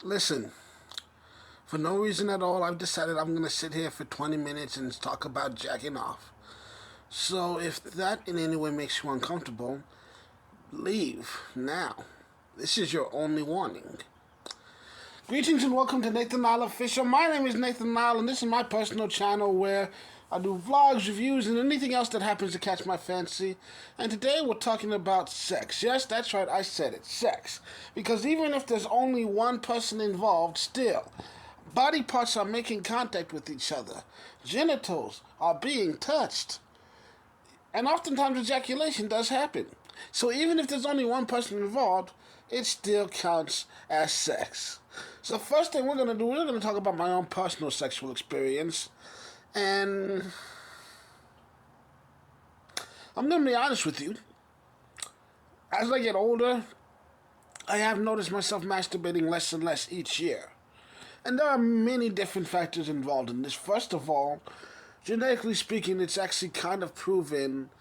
Listen, for no reason at all, I've decided I'm going to sit here for 20 minutes and talk about jacking off. So if that in any way makes you uncomfortable, leave now. This is your only warning. Greetings and welcome to Nathan Nile Official. My name is Nathan Nile, and this is my personal channel where I do vlogs, reviews, and anything else that happens to catch my fancy. And today we're talking about sex. Yes, that's right, I said it, sex. Because even if there's only one person involved, still, body parts are making contact with each other. Genitals are being touched. And oftentimes ejaculation does happen. So even if there's only one person involved, it still counts as sex. So first thing we're going to do, we're going to talk about my own personal sexual experience. And I'm going to be honest with you. As I get older, I have noticed myself masturbating less and less each year. And there are many different factors involved in this. First of all, genetically speaking, it's actually kind of proven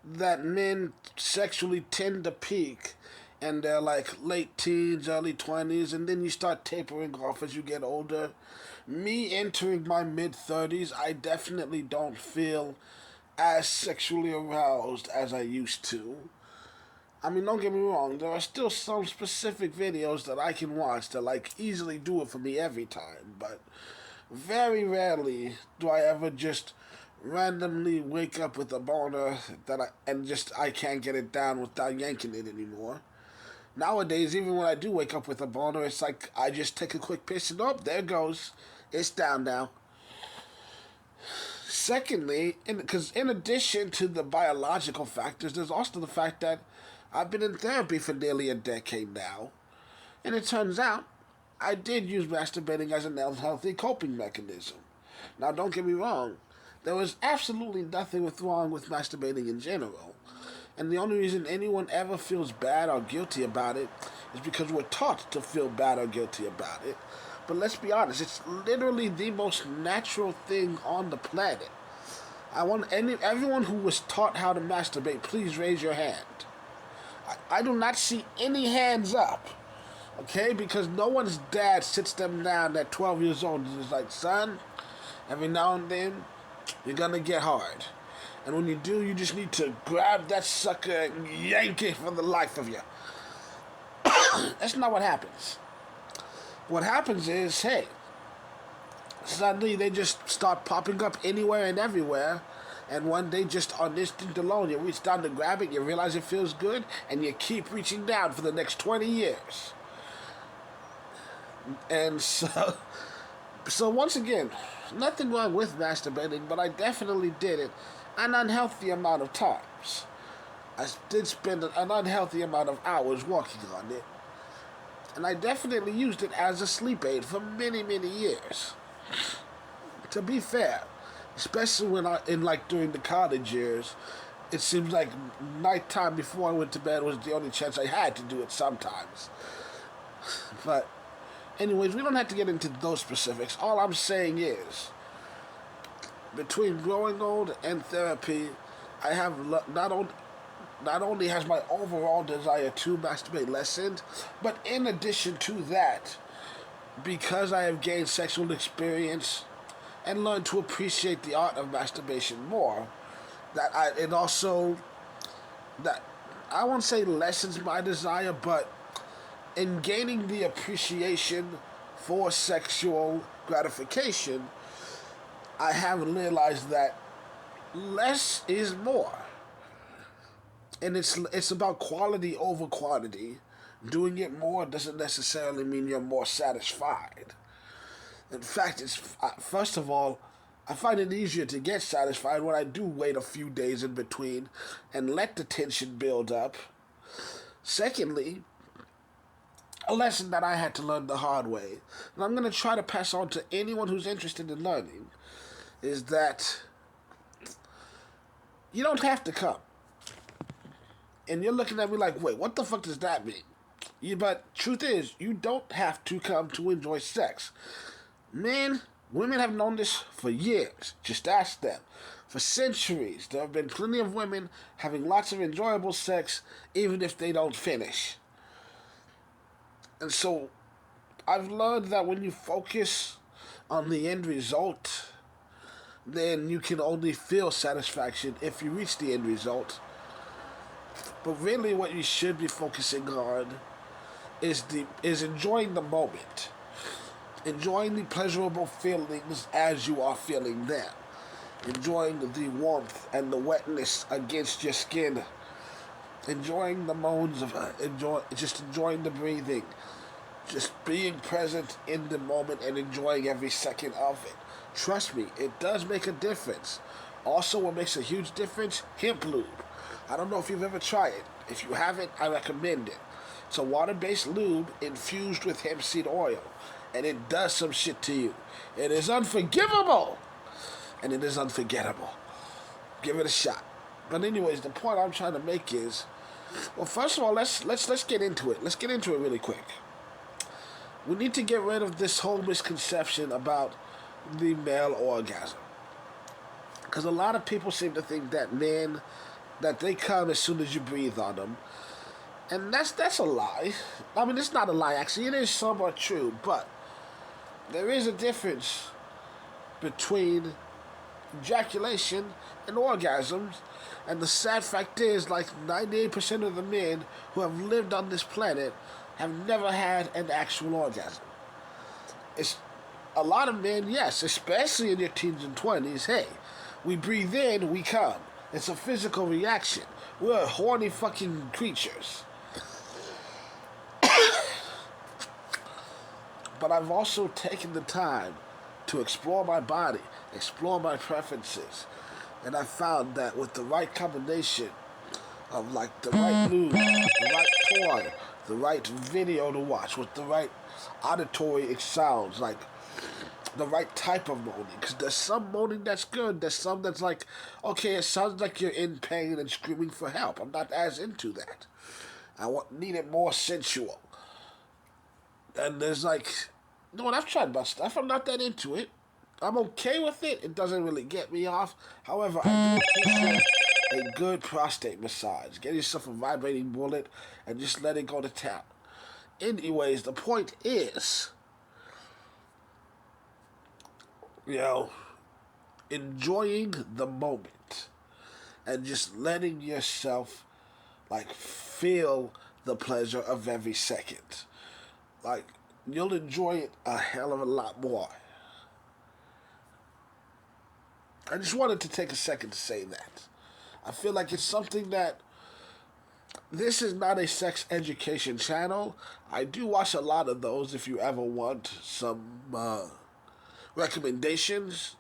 that men sexually tend to peak and they're like late teens, early 20s, and then you start tapering off as you get older. Me entering my mid 30s, I definitely don't feel as sexually aroused as I used to. I mean, don't get me wrong, there are still some specific videos that I can watch that like easily do it for me every time, but very rarely do I ever just randomly wake up with a boner I can't get it down without yanking it anymore. Nowadays, even when I do wake up with a boner, it's like I just take a quick piss and there it goes. It's down now. Secondly, because in addition to the biological factors, there's also the fact that I've been in therapy for nearly a decade now. And it turns out I did use masturbating as an unhealthy coping mechanism. Now, don't get me wrong, there was absolutely nothing wrong with masturbating in general. And the only reason anyone ever feels bad or guilty about it is because we're taught to feel bad or guilty about it. But let's be honest, it's literally the most natural thing on the planet. I want everyone who was taught how to masturbate, please raise your hand. I do not see any hands up, okay? Because no one's dad sits them down at 12 years old and is like, son, every now and then, you're gonna get hard. And when you do, you just need to grab that sucker and yank it for the life of you. That's not what happens. What happens is, hey, suddenly they just start popping up anywhere and everywhere. And one day, just on instinct alone, you reach down to grab it, you realize it feels good, and you keep reaching down for the next 20 years. And so once again, nothing wrong with masturbating, but I definitely did it an unhealthy amount of times. I did spend an unhealthy amount of hours working on it. And I definitely used it as a sleep aid for many, many years. To be fair, especially during the college years, it seems like nighttime before I went to bed was the only chance I had to do it sometimes. But anyways, we don't have to get into those specifics. All I'm saying is, between growing old and therapy, I have not only has my overall desire to masturbate lessened, but in addition to that, because I have gained sexual experience and learned to appreciate the art of masturbation more, that I won't say lessens my desire, but in gaining the appreciation for sexual gratification, I have realized that less is more. And it's about quality over quantity. Doing it more doesn't necessarily mean you're more satisfied. In fact, first of all, I find it easier to get satisfied when I do wait a few days in between and let the tension build up. Secondly, a lesson that I had to learn the hard way, and I'm going to try to pass on to anyone who's interested in learning, is that you don't have to come. And you're looking at me like, wait, what the fuck does that mean? But truth is, you don't have to come to enjoy sex. Women have known this for years. Just ask them. For centuries, there have been plenty of women having lots of enjoyable sex, even if they don't finish. And so, I've learned that when you focus on the end result, then you can only feel satisfaction if you reach the end result. But really, what you should be focusing on is enjoying the moment, enjoying the pleasurable feelings as you are feeling them, enjoying the warmth and the wetness against your skin, enjoying the moans of enjoying the breathing, just being present in the moment and enjoying every second of it. Trust me, it does make a difference. Also, what makes a huge difference? Hemp lube. I don't know if you've ever tried it. If you haven't, I recommend it. It's a water-based lube infused with hemp seed oil, and it does some shit to you. It is unforgivable, and it is unforgettable. Give it a shot. But anyways, the point I'm trying to make is, well, first of all, let's get into it. Let's get into it really quick. We need to get rid of this whole misconception about the male orgasm, because a lot of people seem to think that men that they come as soon as you breathe on them, and that's a lie. I mean, it's not a lie actually. It is somewhat true, but there is a difference between ejaculation and orgasms, and the sad fact is, like 98% of the men who have lived on this planet have never had an actual orgasm. It's a lot of men, yes, especially in your teens and 20s, hey, we breathe in, we come. It's a physical reaction. We're horny fucking creatures. But I've also taken the time to explore my body, explore my preferences, and I found that with the right combination of like the right lube, the right toy, the right video to watch, with the right auditory sounds, like the right type of moaning. Because there's some moaning that's good, there's some that's like, okay, it sounds like you're in pain and screaming for help. I'm not as into that. Need it more sensual. And there's like, you know what, I've tried my stuff, I'm not that into it. I'm okay with it, it doesn't really get me off. However, I do appreciate a good prostate massage. Get yourself a vibrating bullet and just let it go to town. Anyways, the point is, enjoying the moment and just letting yourself like feel the pleasure of every second. Like, you'll enjoy it a hell of a lot more. I just wanted to take a second to say that. I feel like it's something that, this is not a sex education channel. I do watch a lot of those if you ever want some recommendations.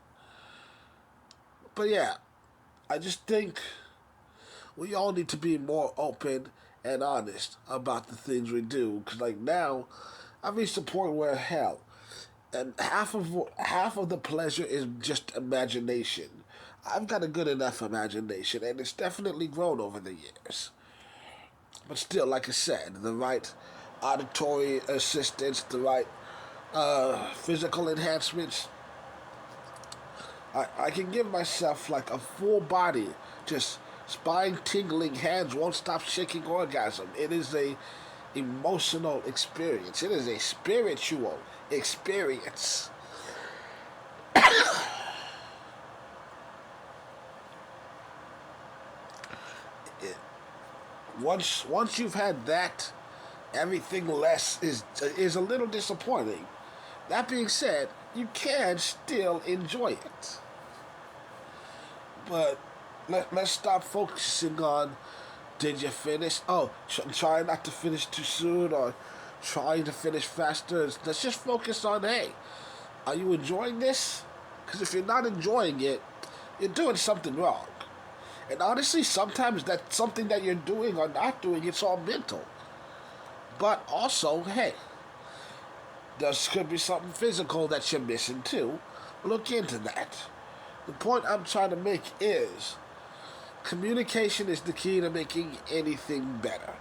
But yeah, I just think we all need to be more open and honest about the things we do. Because like now, I've reached a point where hell, and half of the pleasure is just imagination. I've got a good enough imagination, and it's definitely grown over the years. But still, like I said, the right auditory assistance, the right physical enhancements, I can give myself like a full body, just spine tingling, hands won't stop shaking orgasm. It is a emotional experience. It is a spiritual experience. Once you've had that, everything less is a little disappointing. That being said, you can still enjoy it. But let's stop focusing on, did you finish? Oh, trying not to finish too soon or trying to finish faster. Let's just focus on, hey, are you enjoying this? Because if you're not enjoying it, you're doing something wrong. And honestly, sometimes that's something that you're doing or not doing, it's all mental. But also, hey, there could be something physical that you're missing too. Look into that. The point I'm trying to make is, communication is the key to making anything better.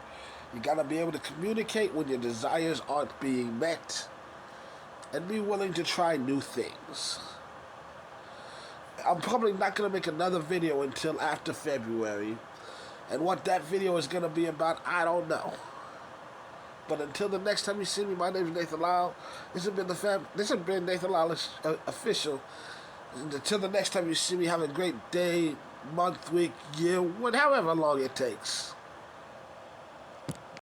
You gotta be able to communicate when your desires aren't being met, and be willing to try new things. I'm probably not gonna make another video until after February, and what that video is gonna be about, I don't know. But until the next time you see me, my name is Nathan Lyle. This has been Nathan Lyle official. And until the next time you see me, have a great day, month, week, year, however long it takes.